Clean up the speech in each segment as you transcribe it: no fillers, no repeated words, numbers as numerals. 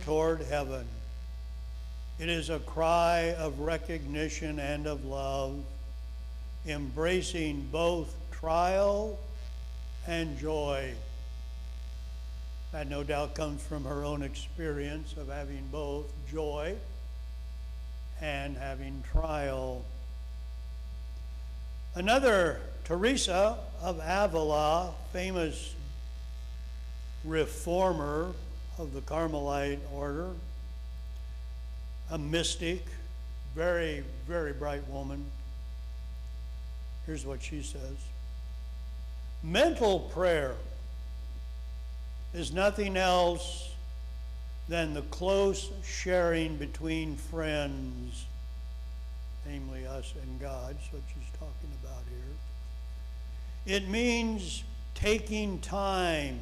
toward heaven. It is a cry of recognition and of love, embracing both trial and joy. That no doubt comes from her own experience of having both joy and having trial. Another, Teresa of Avila, famous reformer of the Carmelite order, a mystic, very, very bright woman. Here's what she says. Mental prayer is nothing else than the close sharing between friends, namely us and God. That's what she's talking about here. It means taking time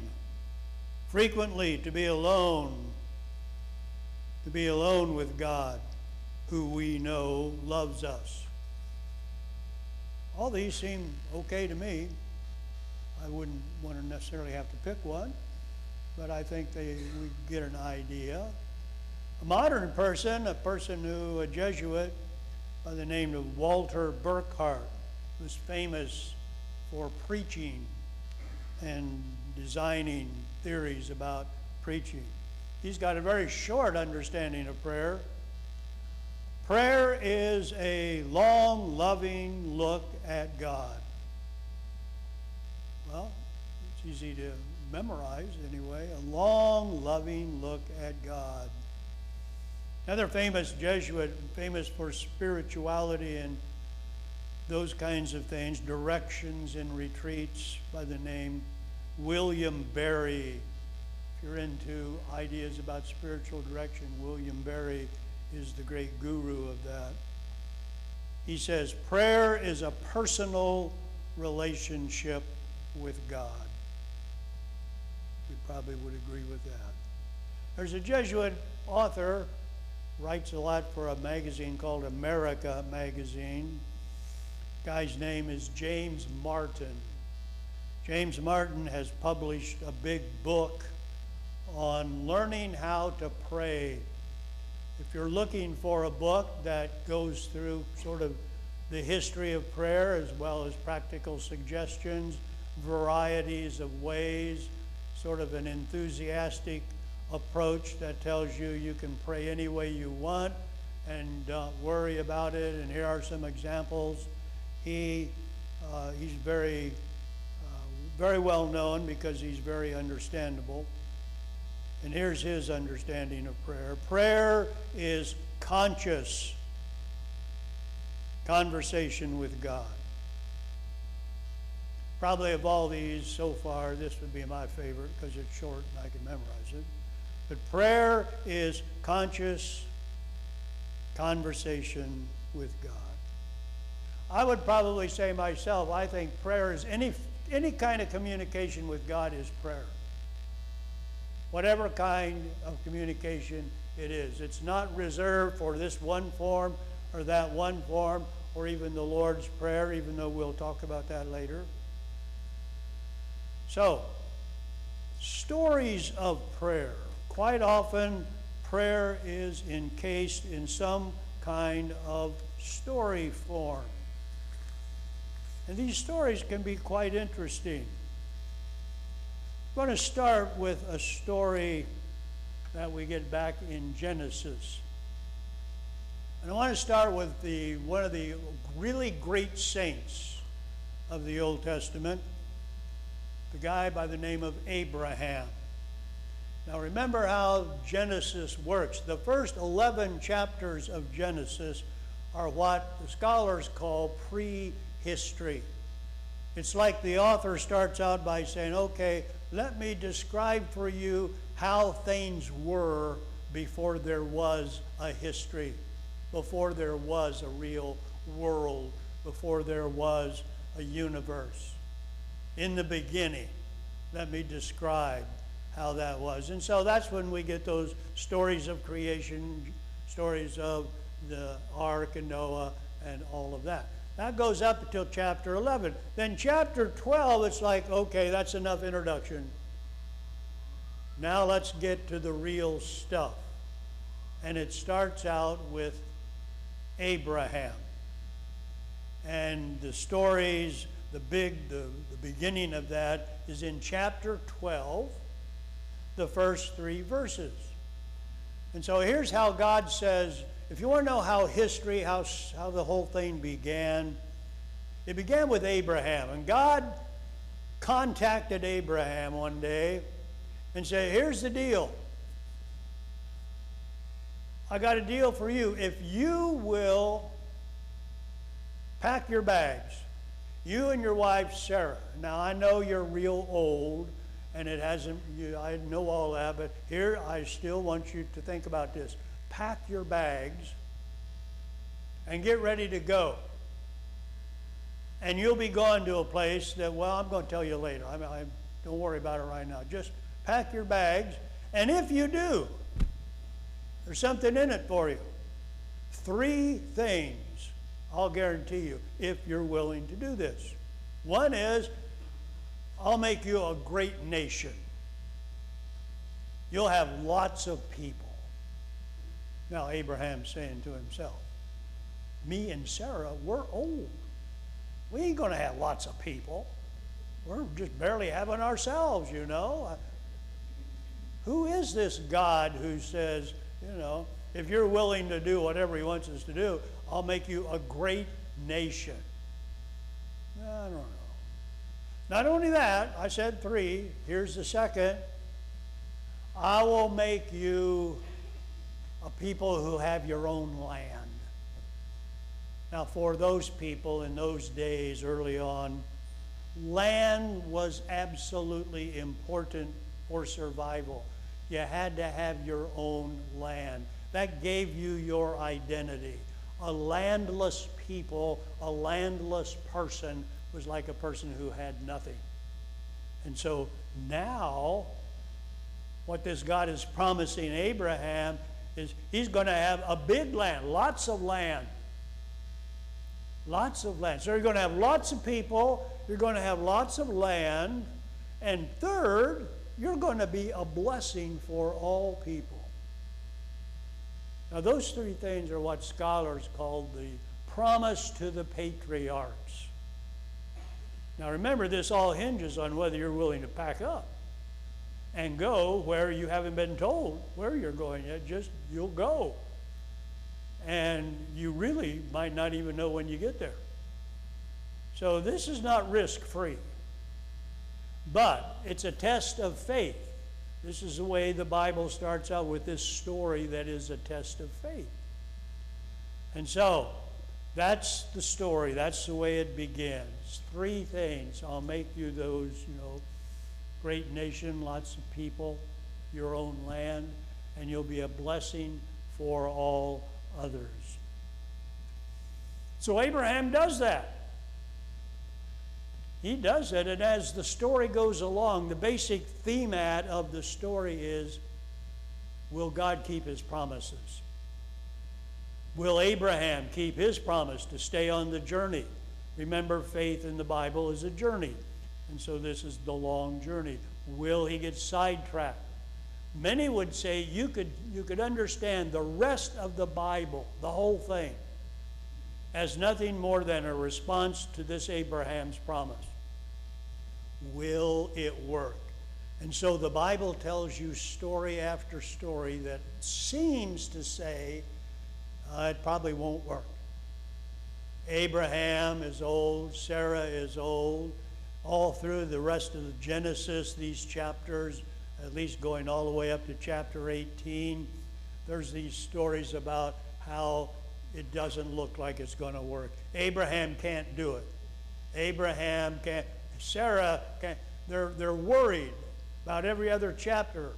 frequently to be alone with God, who we know loves us. All these seem okay to me. I wouldn't want to necessarily have to pick one, but I think we get an idea. A modern person, a Jesuit by the name of Walter Burckhardt, was famous for preaching and designing theories about preaching. He's got a very short understanding of prayer. Prayer is a long, loving look at God. Well, it's easy to memorize anyway. A long, loving look at God. Another famous Jesuit, famous for spirituality and those kinds of things, directions and retreats, by the name William Barry. If you're into ideas about spiritual direction, William Barry is the great guru of that. He says, prayer is a personal relationship with God. We probably would agree with that. There's a Jesuit author, writes a lot for a magazine called America Magazine. Guy's name is James Martin. James Martin has published a big book on learning how to pray. If you're looking for a book that goes through sort of the history of prayer as well as practical suggestions, varieties of ways, sort of an enthusiastic approach that tells you you can pray any way you want and don't worry about it, and here are some examples. He's very well known because he's very understandable. And here's his understanding of prayer. Prayer is conscious conversation with God. Probably of all these so far, this would be my favorite because it's short and I can memorize it. But prayer is conscious conversation with God. I would probably say myself, I think prayer is any kind of communication with God is prayer. Whatever kind of communication it is. It's not reserved for this one form or that one form or even the Lord's Prayer, even though we'll talk about that later. So, stories of prayer. Quite often, prayer is encased in some kind of story form. And these stories can be quite interesting. I'm going to start with a story that we get back in Genesis. And I want to start with one of the really great saints of the Old Testament, the guy by the name of Abraham. Now remember how Genesis works. The first 11 chapters of Genesis are what the scholars call prehistory. It's like the author starts out by saying, okay, let me describe for you how things were before there was a history, before there was a real world, before there was a universe. In the beginning, let me describe how that was. And so that's when we get those stories of creation, stories of the ark and Noah and all of that. That goes up until chapter 11. Then chapter 12, it's like, okay, that's enough introduction. Now let's get to the real stuff. And it starts out with Abraham. And the stories, the beginning of that is in chapter 12, the first 3 verses. And so here's how God says, if you want to know how history, how the whole thing began, it began with Abraham. And God contacted Abraham one day and said, here's the deal. I got a deal for you. If you will pack your bags, you and your wife Sarah. Now I know you're real old and it hasn't, I know all that, but here I still want you to think about this. Pack your bags and get ready to go. And you'll be going to a place that, well, I'm going to tell you later. Don't worry about it right now. Just pack your bags. And if you do, there's something in it for you. 3 things, I'll guarantee you, if you're willing to do this. One is, I'll make you a great nation. You'll have lots of people. Now, Abraham's saying to himself, me and Sarah, we're old. We ain't going to have lots of people. We're just barely having ourselves, you know. Who is this God who says, you know, if you're willing to do whatever he wants us to do, I'll make you a great nation? I don't know. Not only that, I said 3. Here's the second. I will make you a people who have your own land. Now, for those people in those days early on, land was absolutely important for survival. You had to have your own land. That gave you your identity. A landless people, a landless person was like a person who had nothing. And so now, what this God is promising Abraham is he's going to have a big land, lots of land. Lots of land. So you're going to have lots of people, you're going to have lots of land, and third, you're going to be a blessing for all people. Now those 3 things are what scholars call the promise to the patriarchs. Now remember, this all hinges on whether you're willing to pack up and go where you haven't been told where you're going yet. Just, you'll go. And you really might not even know when you get there. So this is not risk-free. But it's a test of faith. This is the way the Bible starts out, with this story that is a test of faith. And so, that's the story. That's the way it begins. 3 things. I'll make you those, you know, great nation, lots of people, your own land, and you'll be a blessing for all others. So Abraham does that. He does it, and as the story goes along, the basic theme of the story is, will God keep his promises? Will Abraham keep his promise to stay on the journey? Remember, faith in the Bible is a journey, and so this is the long journey. Will he get sidetracked? Many would say you could understand the rest of the Bible, the whole thing, as nothing more than a response to this Abraham's promise. Will it work? And so the Bible tells you story after story that seems to say it probably won't work. Abraham is old, Sarah is old. All through the rest of the Genesis, these chapters, at least going all the way up to chapter 18, there's these stories about how it doesn't look like it's going to work. Abraham can't do it. Abraham can't. Sarah can't. They're worried about every other chapter.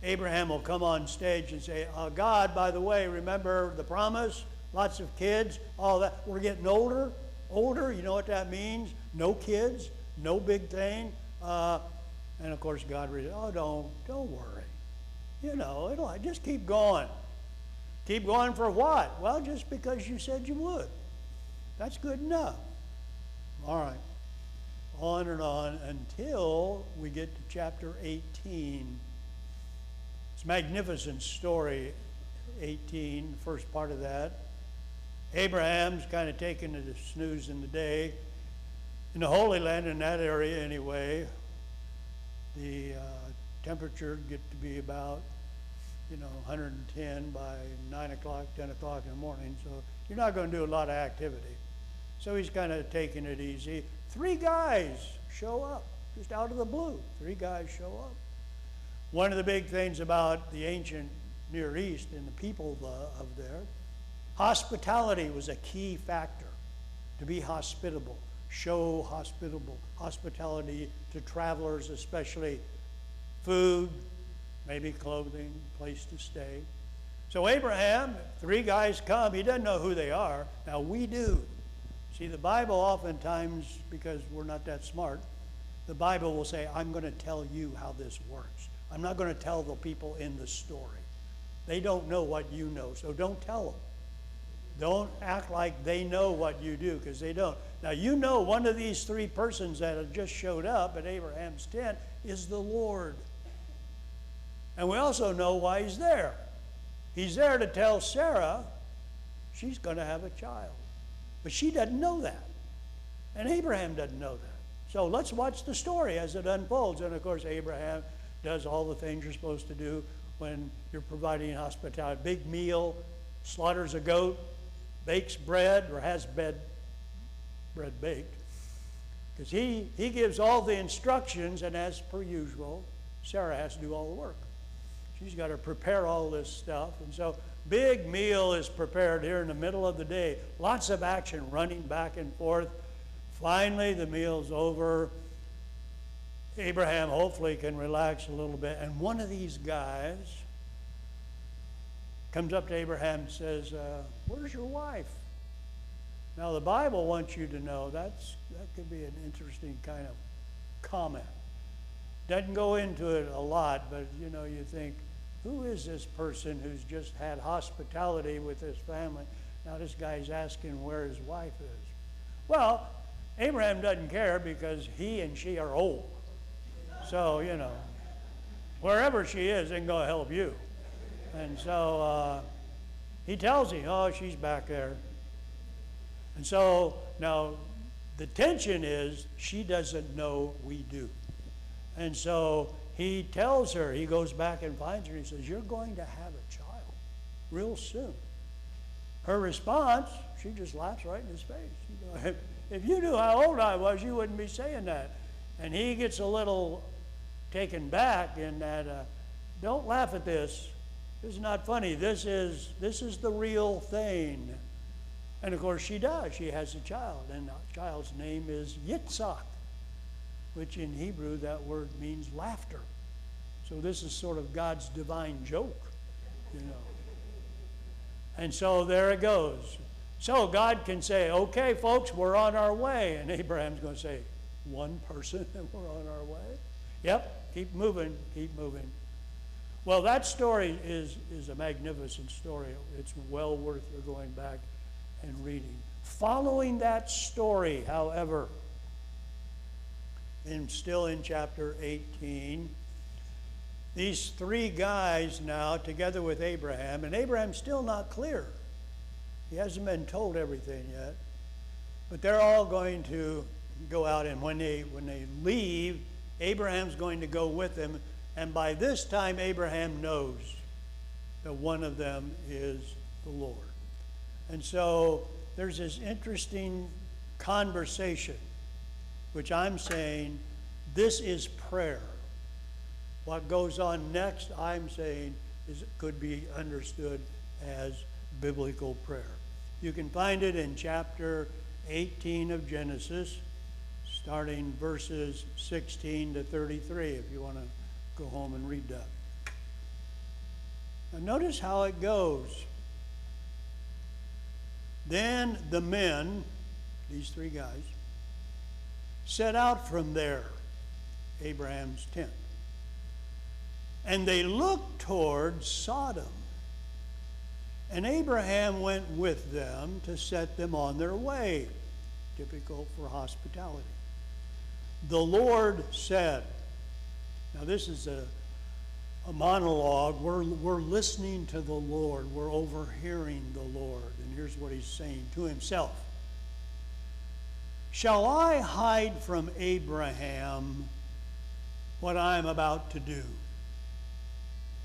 Abraham will come on stage and say, God, by the way, remember the promise? Lots of kids, all that. We're getting older. You know what that means? No kids, no big thing. And of course, God reads, don't worry. You know, it'll just keep going. Keep going for what? Well, just because you said you would. That's good enough. All right. On and on until we get to chapter 18. It's a magnificent story, 18, the first part of that. Abraham's kind of taking the snooze in the day. In the Holy Land, in that area anyway, the temperature would get to be about 110 by 9 o'clock, 10 o'clock in the morning. So you're not going to do a lot of activity. So he's kind of taking it easy. 3 guys show up, just out of the blue. 3 guys show up. One of the big things about the ancient Near East and the people of there, hospitality was a key factor. To be hospitable, show hospitality to travelers, especially food, maybe clothing, place to stay. So Abraham, 3 guys come. He doesn't know who they are. Now we do. See, the Bible oftentimes, because we're not that smart, the Bible will say, I'm going to tell you how this works. I'm not going to tell the people in the story. They don't know what you know, so don't tell them. Don't act like they know what you do, because they don't. Now, you know one of these 3 persons that have just showed up at Abraham's tent is the Lord. And we also know why he's there. He's there to tell Sarah she's going to have a child. But she doesn't know that. And Abraham doesn't know that. So let's watch the story as it unfolds. And of course, Abraham does all the things you're supposed to do when you're providing hospitality. Big meal, slaughters a goat, bakes bread, or has bread baked. Because he gives all the instructions, and as per usual, Sarah has to do all the work. She's got to prepare all this stuff. And so big meal is prepared here in the middle of the day. Lots of action running back and forth. Finally, the meal's over. Abraham hopefully can relax a little bit. And one of these guys comes up to Abraham and says, where's your wife? Now, the Bible wants you to know that could be an interesting kind of comment. Doesn't go into it a lot, but you think, who is this person who's just had hospitality with this family? Now this guy's asking where his wife is. Well, Abraham doesn't care because he and she are old. So, wherever she is isn't going to help you. And so he tells him, oh, she's back there. And so now the tension is she doesn't know we do. And so he tells her, he goes back and finds her, and he says, you're going to have a child real soon. Her response, she just laughs right in his face. If you knew how old I was, you wouldn't be saying that. And he gets a little taken back in that, don't laugh at this. This is not funny. This is the real thing. And of course she does. She has a child, and the child's name is Yitzhak, which in Hebrew that word means laughter. So this is sort of God's divine joke, And so there it goes. So God can say, okay, folks, we're on our way. And Abraham's going to say, one person and we're on our way? Yep, keep moving, keep moving. Well, that story is a magnificent story. It's well worth your going back and reading. Following that story, however, and still in chapter 18, these 3 guys now, together with Abraham, and Abraham's still not clear. He hasn't been told everything yet. But they're all going to go out, and when they leave, Abraham's going to go with them. And by this time, Abraham knows that one of them is the Lord. And so there's this interesting conversation, which I'm saying, this is prayer. What goes on next, I'm saying, could be understood as biblical prayer. You can find it in chapter 18 of Genesis, starting verses 16 to 33, if you want to go home and read that. Now notice how it goes. Then the men, these 3 guys, set out from there, Abraham's tent. And they looked toward Sodom. And Abraham went with them to set them on their way, typical for— the Lord said. Now this is a monologue. We're listening to the Lord. We're overhearing the Lord. And here's what he's saying to himself. Shall I hide from Abraham what I am about to do?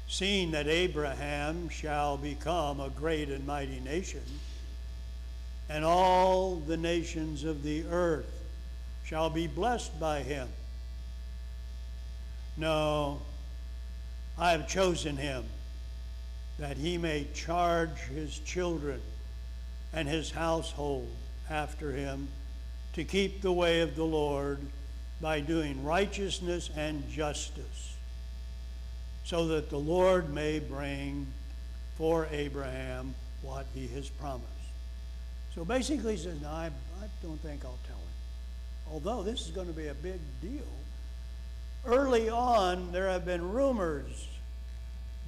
Seeing that Abraham shall become a great and mighty nation, and all the nations of the earth shall be blessed by him. No, I have chosen him that he may charge his children and his household after him to keep the way of the Lord by doing righteousness and justice, so that the Lord may bring for Abraham what he has promised. So basically he says, no, I don't think I'll tell him. Although this is going to be a big deal. Early on, there have been rumors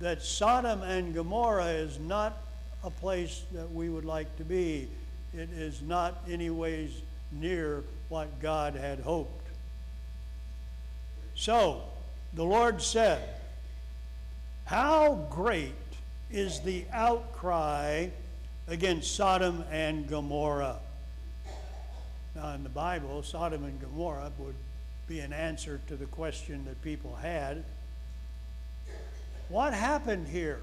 that Sodom and Gomorrah is not a place that we would like to be. It is not anyways near what God had hoped. So, the Lord said, how great is the outcry against Sodom and Gomorrah? Now, in the Bible, Sodom and Gomorrah would be an answer to the question that people had. What happened here?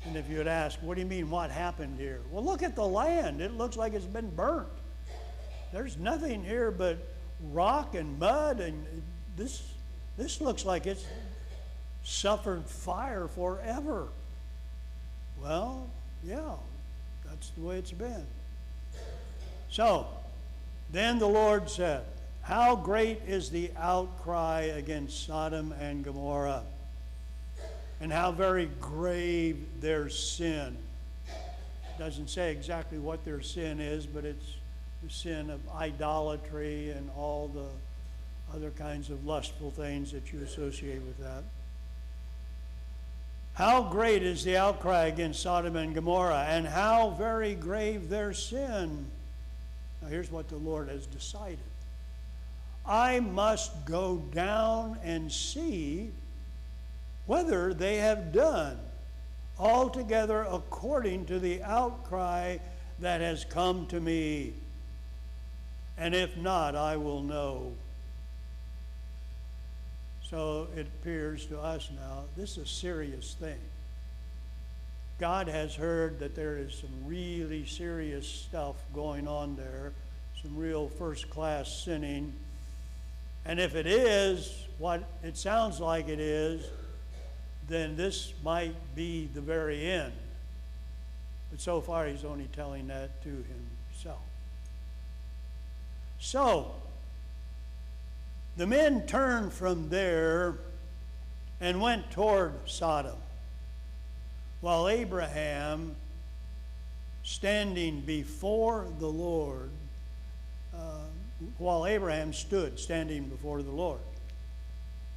And if you would ask, what do you mean, what happened here? Well, look at the land. It looks like it's been burnt. There's nothing here but rock and mud, and this looks like it's suffered fire forever. Well, yeah, that's the way it's been. So, then the Lord said, how great is the outcry against Sodom and Gomorrah, and how very grave their sin. It doesn't say exactly what their sin is, but it's the sin of idolatry and all the other kinds of lustful things that you associate with that. How great is the outcry against Sodom and Gomorrah, and how very grave their sin. Now here's what the Lord has decided. I must go down and see whether they have done altogether according to the outcry that has come to me. And if not, I will know. So it appears to us now, this is a serious thing. God has heard that there is some really serious stuff going on there, some real first-class sinning. And if it is what it sounds like it is, then this might be the very end. But so far, he's only telling that to himself. So, the men turned from there and went toward Sodom, while Abraham, standing before the Lord, while Abraham stood standing before the Lord.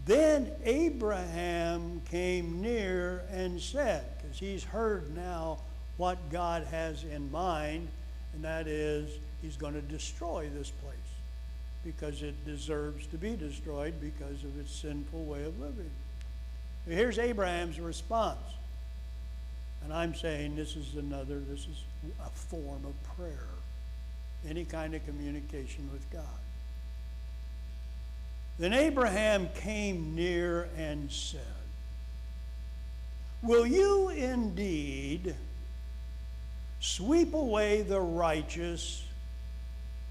Then Abraham came near and said, because he's heard now what God has in mind, and that is he's going to destroy this place because it deserves to be destroyed because of its sinful way of living. Now, here's Abraham's response. And I'm saying this is a form of prayer, any kind of communication with God. Then Abraham came near and said, will you indeed sweep away the righteous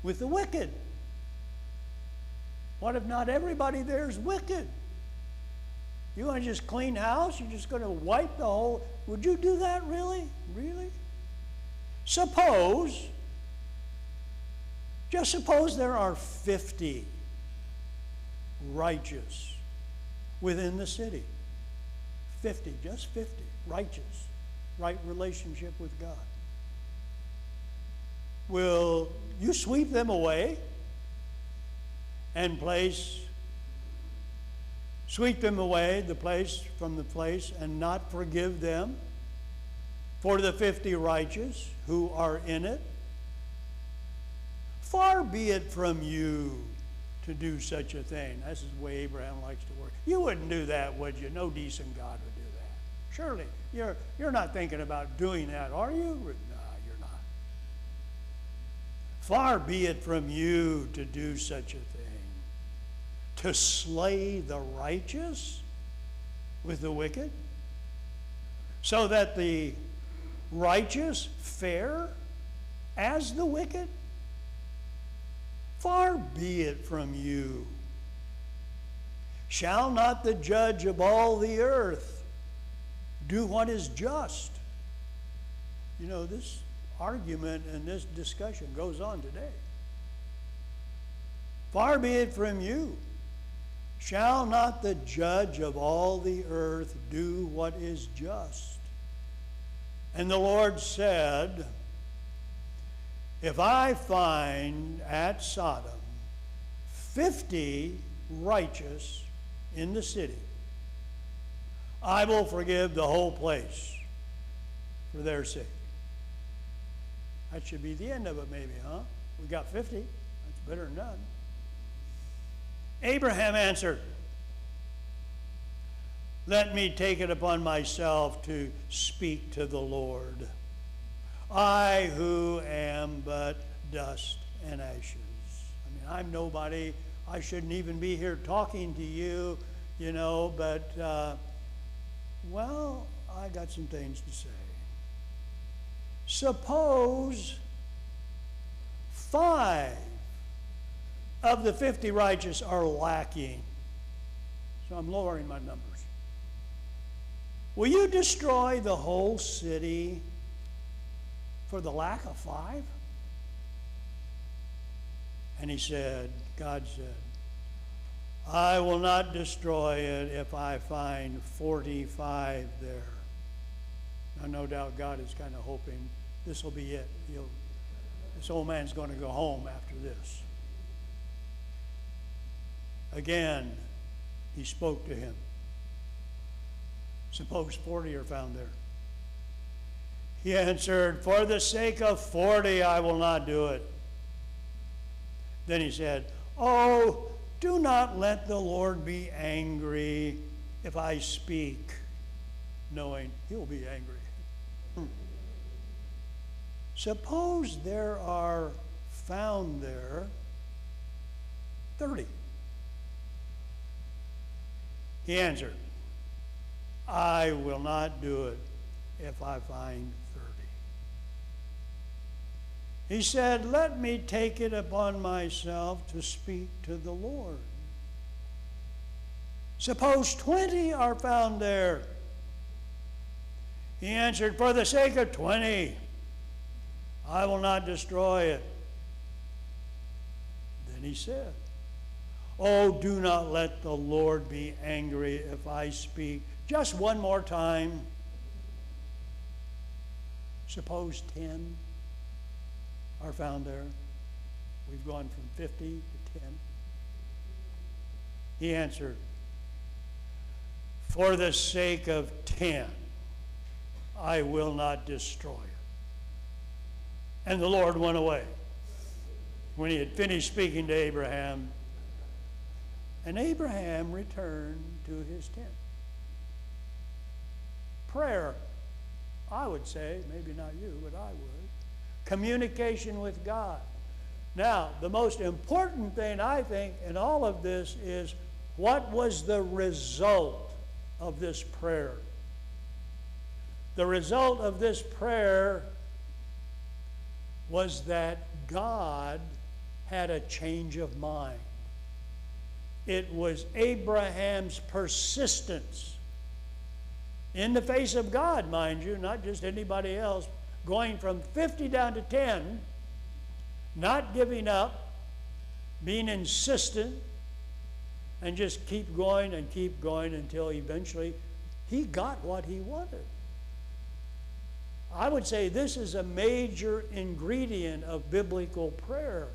with the wicked? What if not everybody there is wicked? You want to just clean house? You're just going to wipe the whole... Would you do that really? Really? Just suppose there are 50 righteous within the city. 50, just 50, righteous, right relationship with God. Will you sweep them away and sweep them away from the place and not forgive them for the 50 righteous who are in it? Far be it from you to do such a thing. That's the way Abraham likes to work. You wouldn't do that, would you? No decent God would do that. Surely, you're not thinking about doing that, are you? No, you're not. Far be it from you to do such a thing, to slay the righteous with the wicked, so that the righteous fare as the wicked? Far be it from you. Shall not the judge of all the earth do what is just? You know, this argument and this discussion goes on today. Far be it from you. Shall not the judge of all the earth do what is just? And the Lord said, if I find at Sodom 50 righteous in the city, I will forgive the whole place for their sake. That should be the end of it, maybe, huh? We got 50. That's better than none. Abraham answered, let me take it upon myself to speak to the Lord, I who am but dust and ashes. I mean, I'm nobody. I shouldn't even be here talking to you, you know, but, well, I got some things to say. Suppose 5 of the 50 righteous are lacking. So I'm lowering my numbers. Will you destroy the whole city for the lack of 5? And he said, God said, I will not destroy it if I find 45 there. Now, no doubt God is kind of hoping this will be it. This old man's going to go home after this. Again, he spoke to him. Suppose 40 are found there. He answered, for the sake of 40, I will not do it. Then he said, oh, do not let the Lord be angry if I speak, knowing he'll be angry. Suppose there are found there 30. He answered, I will not do it if I find 30. He said, let me take it upon myself to speak to the Lord. Suppose 20 are found there. He answered, for the sake of 20, I will not destroy it. Then he said, oh, do not let the Lord be angry if I speak. Just one more time. Suppose 10 are found there. We've gone from 50 to 10. He answered, for the sake of 10, I will not destroy it. And the Lord went away. When he had finished speaking to Abraham, and Abraham returned to his tent. Prayer, I would say, maybe not you, but I would. Communication with God. Now, the most important thing, I think, in all of this is what was the result of this prayer? The result of this prayer was that God had a change of mind. It was Abraham's persistence in the face of God, mind you, not just anybody else, going from 50 down to 10, not giving up, being insistent, and just keep going until eventually he got what he wanted. I would say this is a major ingredient of biblical prayer,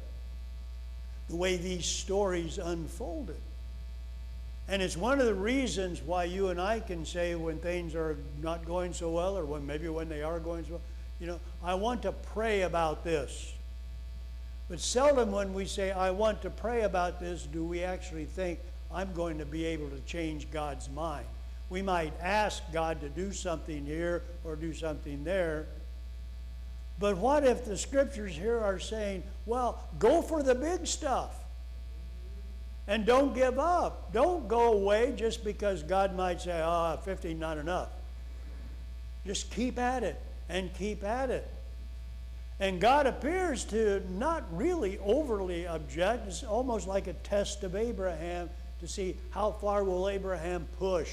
the way these stories unfolded. And it's one of the reasons why you and I can say when things are not going so well, or when they are going so well, I want to pray about this. But seldom when we say, I want to pray about this, do we actually think, I'm going to be able to change God's mind. We might ask God to do something here or do something there. But what if the scriptures here are saying, well, go for the big stuff. And don't give up. Don't go away just because God might say, 15 not enough. Just keep at it and keep at it. And God appears to not really overly object. It's almost like a test of Abraham to see how far will Abraham push.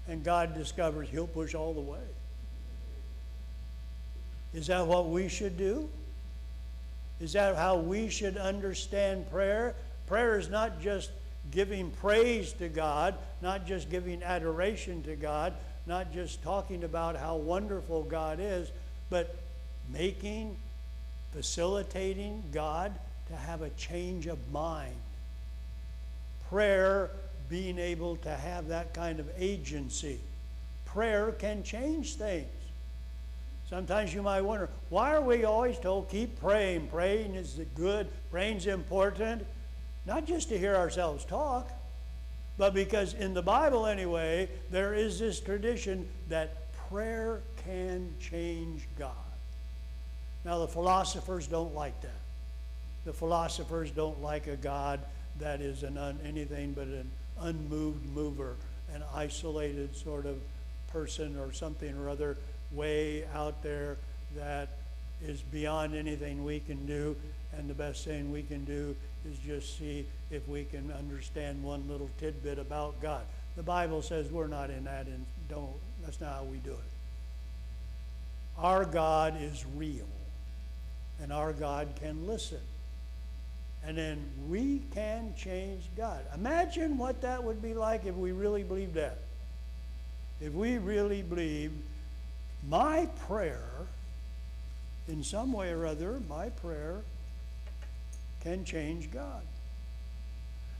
And God discovers he'll push all the way. Is that what we should do? Is that how we should understand prayer? Prayer is not just giving praise to God, not just giving adoration to God, not just talking about how wonderful God is, but facilitating God to have a change of mind. Prayer being able to have that kind of agency. Prayer can change things. Sometimes you might wonder, why are we always told, keep praying? Praying is good, praying's important. Not just to hear ourselves talk, but because in the Bible anyway, there is this tradition that prayer can change God. Now the philosophers don't like that. The philosophers don't like a God that is anything but an unmoved mover, an isolated sort of person or something or other way out there that is beyond anything we can do, and the best thing we can do is just see if we can understand one little tidbit about God. The Bible says we're not in that, and that's not how we do it. Our God is real, and our God can listen. And then we can change God. Imagine what that would be like if we really believed that. If we really believed my prayer, in some way or other, my prayer can change God.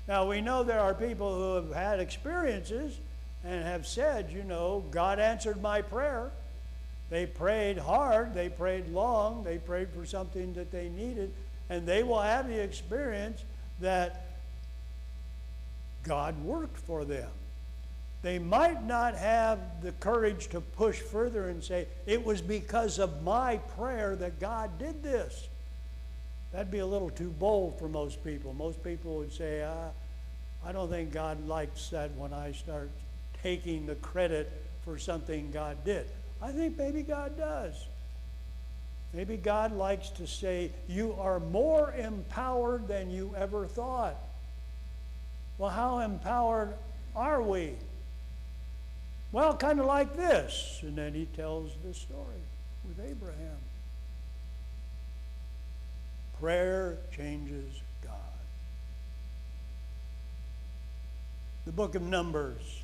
Now we know there are people who have had experiences and have said, God answered my prayer. They prayed hard, they prayed long, they prayed for something that they needed, and they will have the experience that God worked for them. They might not have the courage to push further and say, it was because of my prayer that God did this. That'd be a little too bold for most people. Most people would say, I don't think God likes that when I start taking the credit for something God did. I think maybe God does. Maybe God likes to say, you are more empowered than you ever thought. Well, how empowered are we? Well, kind of like this. And then he tells the story with Abraham. Prayer changes God. The book of Numbers,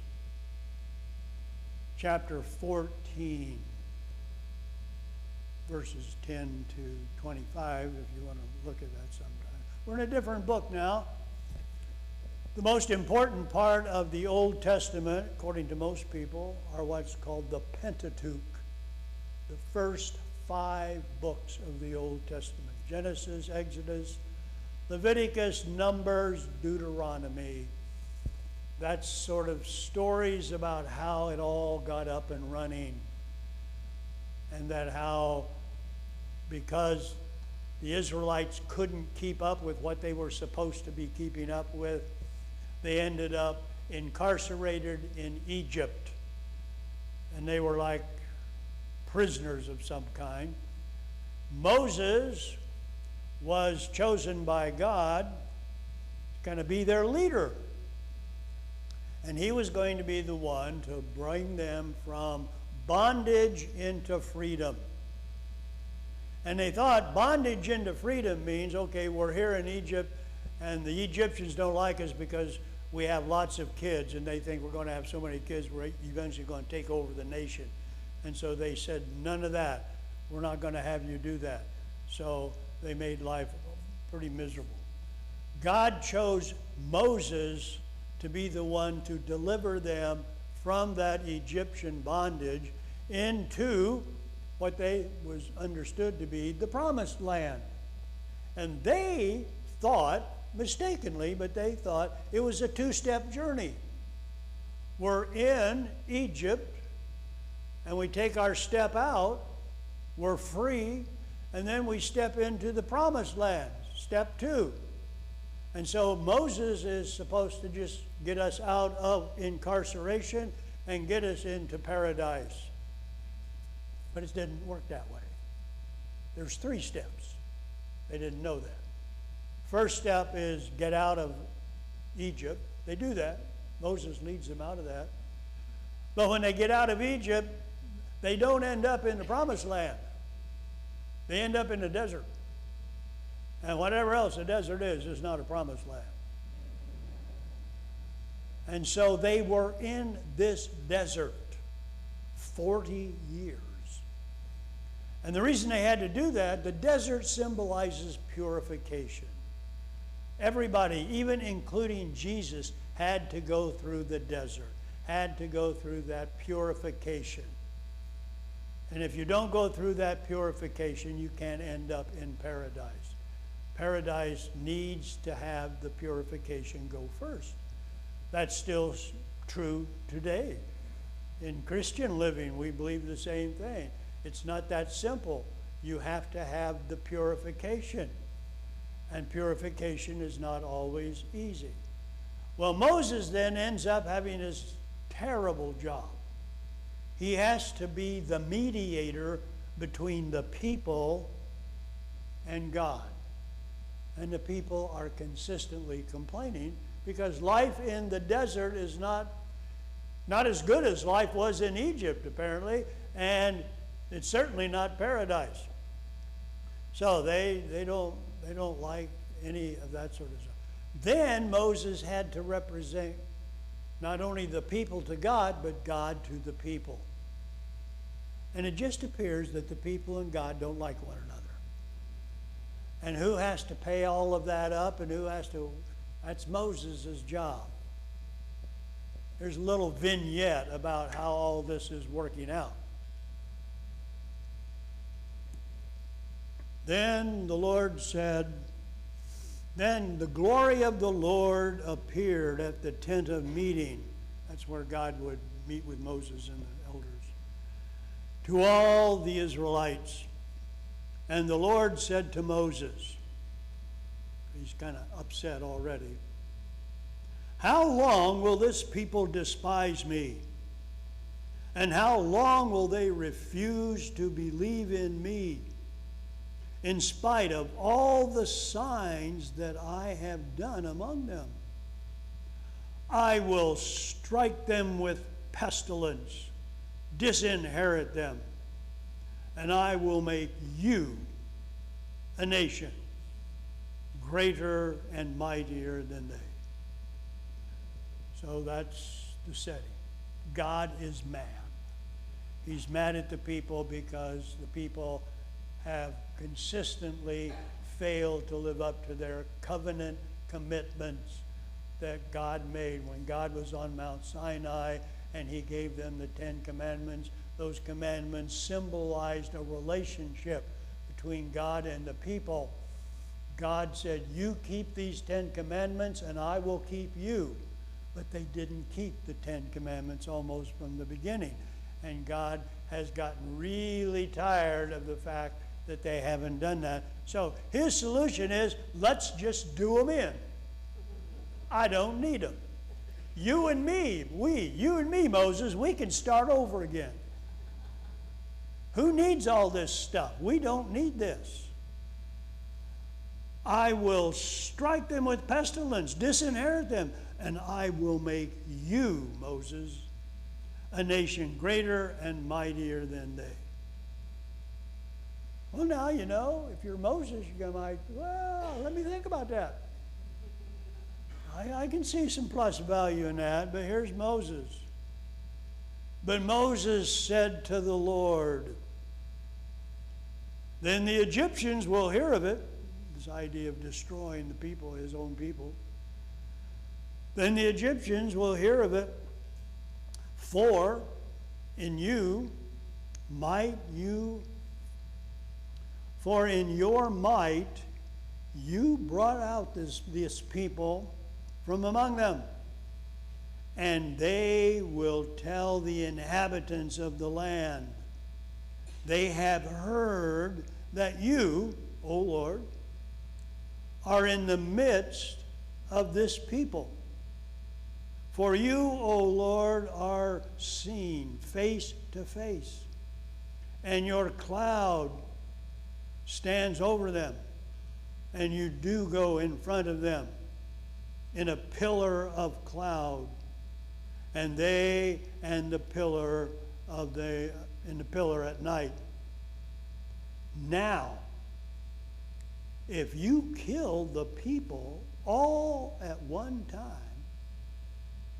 chapter 14, verses 10 to 25, if you want to look at that sometime. We're in a different book now. The most important part of the Old Testament, according to most people, are what's called the Pentateuch, the first 5 books of the Old Testament. Genesis, Exodus, Leviticus, Numbers, Deuteronomy. That's sort of stories about how it all got up and running. And that how, because the Israelites couldn't keep up with what they were supposed to be keeping up with, they ended up incarcerated in Egypt. And they were like prisoners of some kind. Moses was chosen by God to kind of be their leader. And he was going to be the one to bring them from bondage into freedom. And they thought bondage into freedom means, okay, we're here in Egypt, and the Egyptians don't like us because we have lots of kids, and they think we're going to have so many kids we're eventually going to take over the nation. And so they said, none of that. We're not going to have you do that. So they made life pretty miserable. God chose Moses to be the one to deliver them from that Egyptian bondage into what they was understood to be the promised land. And they thought, mistakenly, but they thought it was a two-step journey. We're in Egypt, and we take our step out, we're free, and then we step into the promised land, step 2. And so Moses is supposed to just get us out of incarceration and get us into paradise. But it didn't work that way. There's 3 steps. They didn't know that. First step is get out of Egypt. They do that. Moses leads them out of that. But when they get out of Egypt, they don't end up in the promised land. They end up in the desert. And whatever else the desert is not a promised land. And so they were in this desert 40 years. And the reason they had to do that, the desert symbolizes purification. Everybody, even including Jesus, had to go through the desert, had to go through that purification. And if you don't go through that purification, you can't end up in paradise. Paradise needs to have the purification go first. That's still true today. In Christian living, we believe the same thing. It's not that simple. You have to have the purification. And purification is not always easy. Well, Moses then ends up having this terrible job. He has to be the mediator between the people and God. And the people are consistently complaining because life in the desert is not as good as life was in Egypt, apparently, and it's certainly not paradise. So they don't like any of that sort of stuff. Then Moses had to represent not only the people to God, but God to the people. And it just appears that the people and God don't like one another. And who has to pay all of that up, and that's Moses' job. There's a little vignette about how all this is working out. Then the Lord said, then the glory of the Lord appeared at the tent of meeting. That's where God would meet with Moses and the elders. To all the Israelites. And the Lord said to Moses, he's kind of upset already, how long will this people despise me? And how long will they refuse to believe in me, in spite of all the signs that I have done among them? I will strike them with pestilence, disinherit them, and I will make you a nation greater and mightier than they. So that's the setting. God is mad. He's mad at the people because the people have consistently failed to live up to their covenant commitments that God made when God was on Mount Sinai and he gave them the 10 Commandments. Those commandments symbolized a relationship between God and the people. God said, you keep these 10 Commandments and I will keep you. But they didn't keep the 10 Commandments almost from the beginning. And God has gotten really tired of the fact that they haven't done that. So his solution is, let's just do them in. I don't need them. You and me, Moses, we can start over again. Who needs all this stuff? We don't need this. I will strike them with pestilence, disinherit them, and I will make you, Moses, a nation greater and mightier than they. Well, now, if you're Moses, you're like, well, let me think about that. I can see some plus value in that, but here's Moses. But Moses said to the Lord, then the Egyptians will hear of it, this idea of destroying the people, his own people. Then the Egyptians will hear of it, for in your might you brought out this people from among them, and they will tell the inhabitants of the land, they have heard that you, O Lord, are in the midst of this people. For you, O Lord, are seen face to face, and your cloud stands over them, and you do go in front of them in a pillar of cloud, and they and the pillar in the pillar at night. Now, if you kill the people all at one time,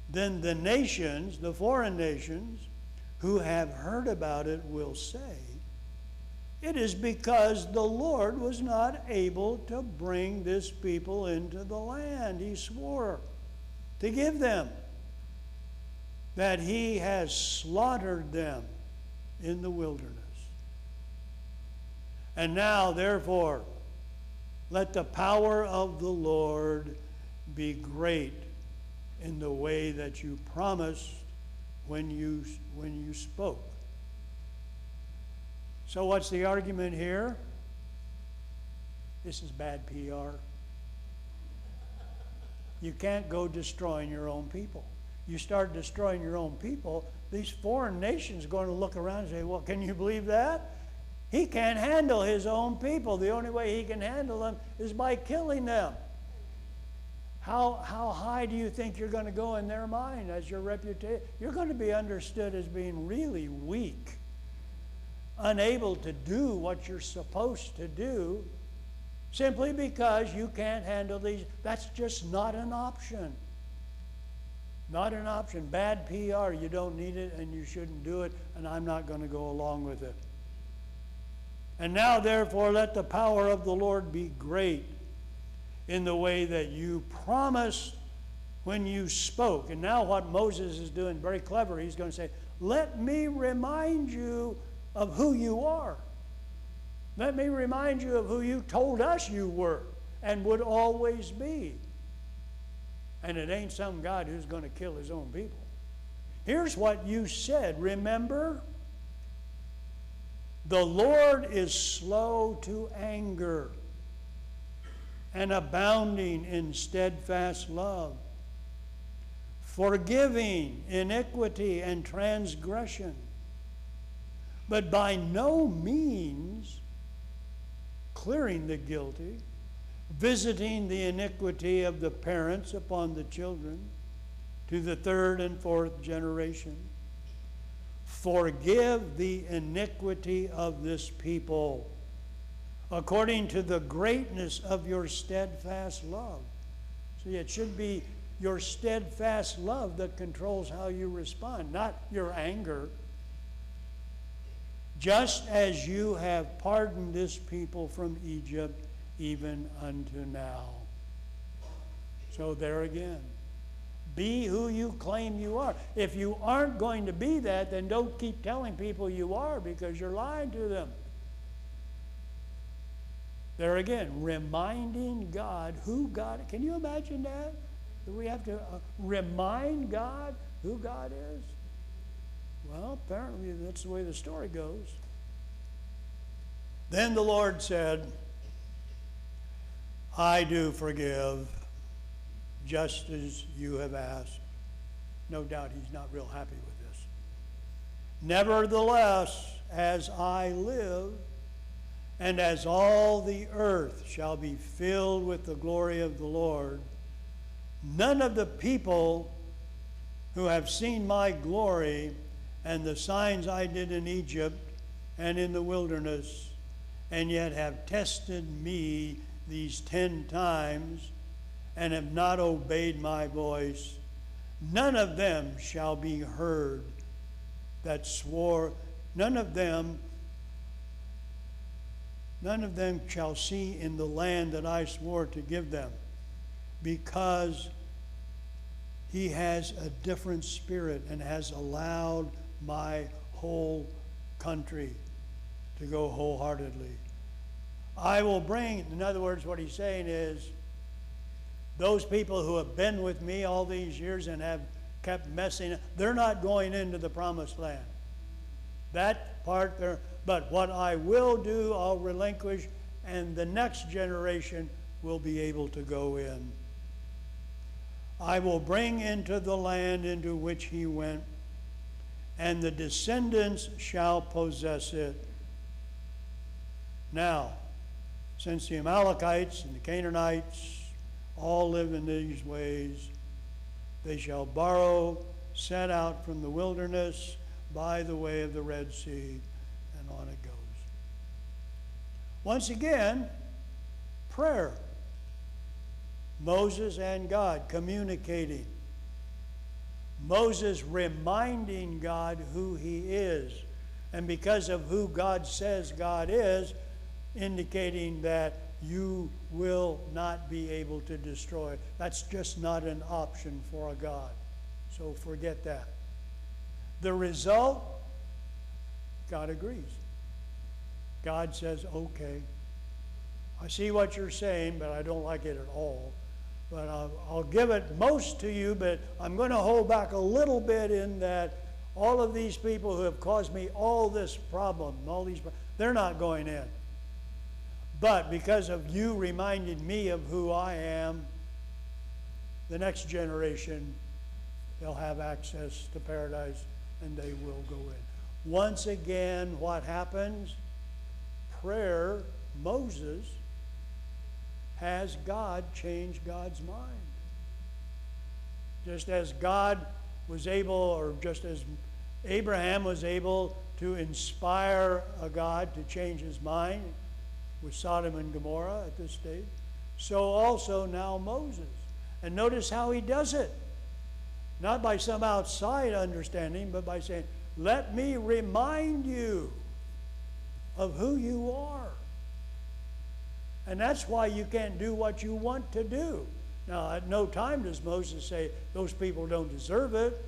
then the nations, the foreign nations, who have heard about it will say, it is because the Lord was not able to bring this people into the land He swore to give them, that He has slaughtered them in the wilderness. And now, therefore, let the power of the Lord be great in the way that you promised when you spoke. So what's the argument here? This is bad PR. You can't go destroying your own people. You start destroying your own people, these foreign nations are going to look around and say, well, can you believe that? He can't handle his own people. The only way he can handle them is by killing them. How high do you think you're going to go in their mind as your reputation? You're going to be understood as being really weak, unable to do what you're supposed to do, simply because you can't handle these. That's just not an option. Not an option. Bad PR. You don't need it and you shouldn't do it, and I'm not going to go along with it. And now, therefore, let the power of the Lord be great in the way that you promised when you spoke. And now what Moses is doing, very clever, he's going to say, let me remind you of who you are. Let me remind you of who you told us you were and would always be. And it ain't some God who's going to kill his own people. Here's what you said, remember? The Lord is slow to anger and abounding in steadfast love, forgiving iniquity and transgression, but by no means clearing the guilty, visiting the iniquity of the parents upon the children to the third and fourth generation. Forgive the iniquity of this people according to the greatness of your steadfast love. See, it should be your steadfast love that controls how you respond, not your anger. Just as you have pardoned this people from Egypt, even unto now. So there again, be who you claim you are. If you aren't going to be that, then don't keep telling people you are, because you're lying to them. There again, reminding God who God is. Can you imagine that? Do we have to remind God who God is? Well, apparently that's the way the story goes. Then the Lord said, I do forgive, just as you have asked. No doubt he's not real happy with this. Nevertheless, as I live, and as all the earth shall be filled with the glory of the Lord, none of the people who have seen my glory and the signs I did in Egypt and in the wilderness, and yet have tested me these 10 times and have not obeyed my voice, none of them shall be heard that swore, none of them shall see in the land that I swore to give them, because he has a different spirit and has allowed my whole country to go wholeheartedly I will bring, in other words, what he's saying is, those people who have been with me all these years and have kept messing up, they're not going into the promised land. That part there, but what I will do, I'll relinquish, and the next generation will be able to go in. I will bring into the land into which he went, and the descendants shall possess it. Now, since the Amalekites and the Canaanites all live in these ways, they shall borrow, set out from the wilderness by the way of the Red Sea, and on it goes. Once again, prayer. Moses and God communicating. Moses reminding God who he is. And because of who God says God is, indicating that you will not be able to destroy. That's just not an option for a God. So forget that. The result, God agrees. God says, okay, I see what you're saying, but I don't like it at all. But I'll give it most to you, but I'm going to hold back a little bit in that all of these people who have caused me all this problem, they're not going in. But because of you reminding me of who I am, the next generation, they'll have access to paradise and they will go in. Once again, what happens? Prayer, Moses, has God change God's mind. Just as God was able, or just as Abraham was able to inspire a God to change his mind with Sodom and Gomorrah at this stage, so also now Moses. And notice how he does it. Not by some outside understanding, but by saying, let me remind you of who you are. And that's why you can't do what you want to do. Now, at no time does Moses say, those people don't deserve it,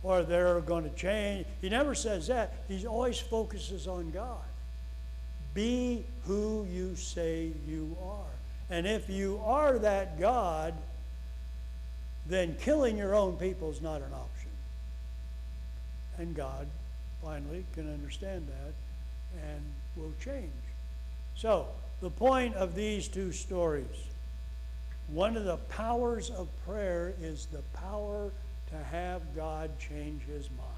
or they're going to change. He never says that. He always focuses on God. Be who you say you are. And if you are that God, then killing your own people is not an option. And God finally can understand that and will change. So, the point of these two stories, one of the powers of prayer is the power to have God change his mind.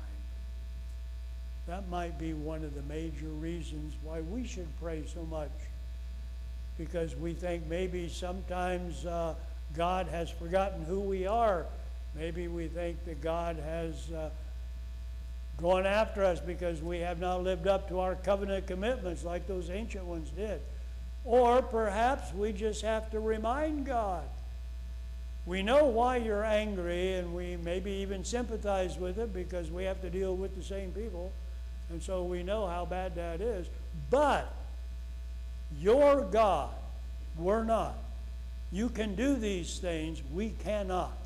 That might be one of the major reasons why we should pray so much. Because we think maybe sometimes God has forgotten who we are. Maybe we think that God has gone after us because we have not lived up to our covenant commitments like those ancient ones did. Or perhaps we just have to remind God. We know why you're angry, and we maybe even sympathize with it because we have to deal with the same people. And so we know how bad that is. But you're God. We're not. You can do these things. We cannot.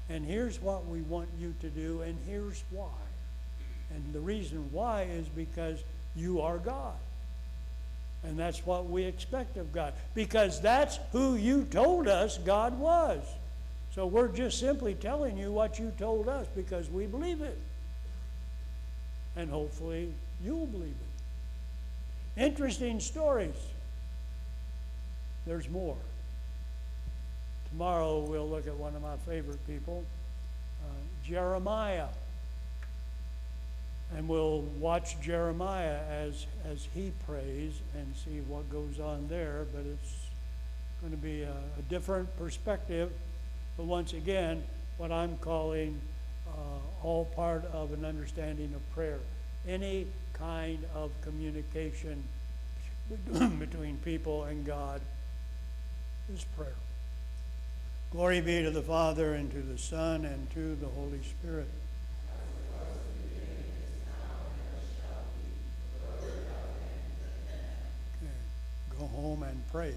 And here's what we want you to do, and here's why. And the reason why is because you are God. And that's what we expect of God. Because that's who you told us God was. So we're just simply telling you what you told us because we believe it. And hopefully you'll believe it. Interesting stories. There's more. Tomorrow we'll look at one of my favorite people, Jeremiah. And we'll watch Jeremiah as he prays and see what goes on there. But it's going to be a different perspective. But once again, what I'm calling all part of an understanding of prayer. Any kind of communication between people and God is prayer. Glory be to the Father, and to the Son, and to the Holy Spirit. Okay. Go home and pray.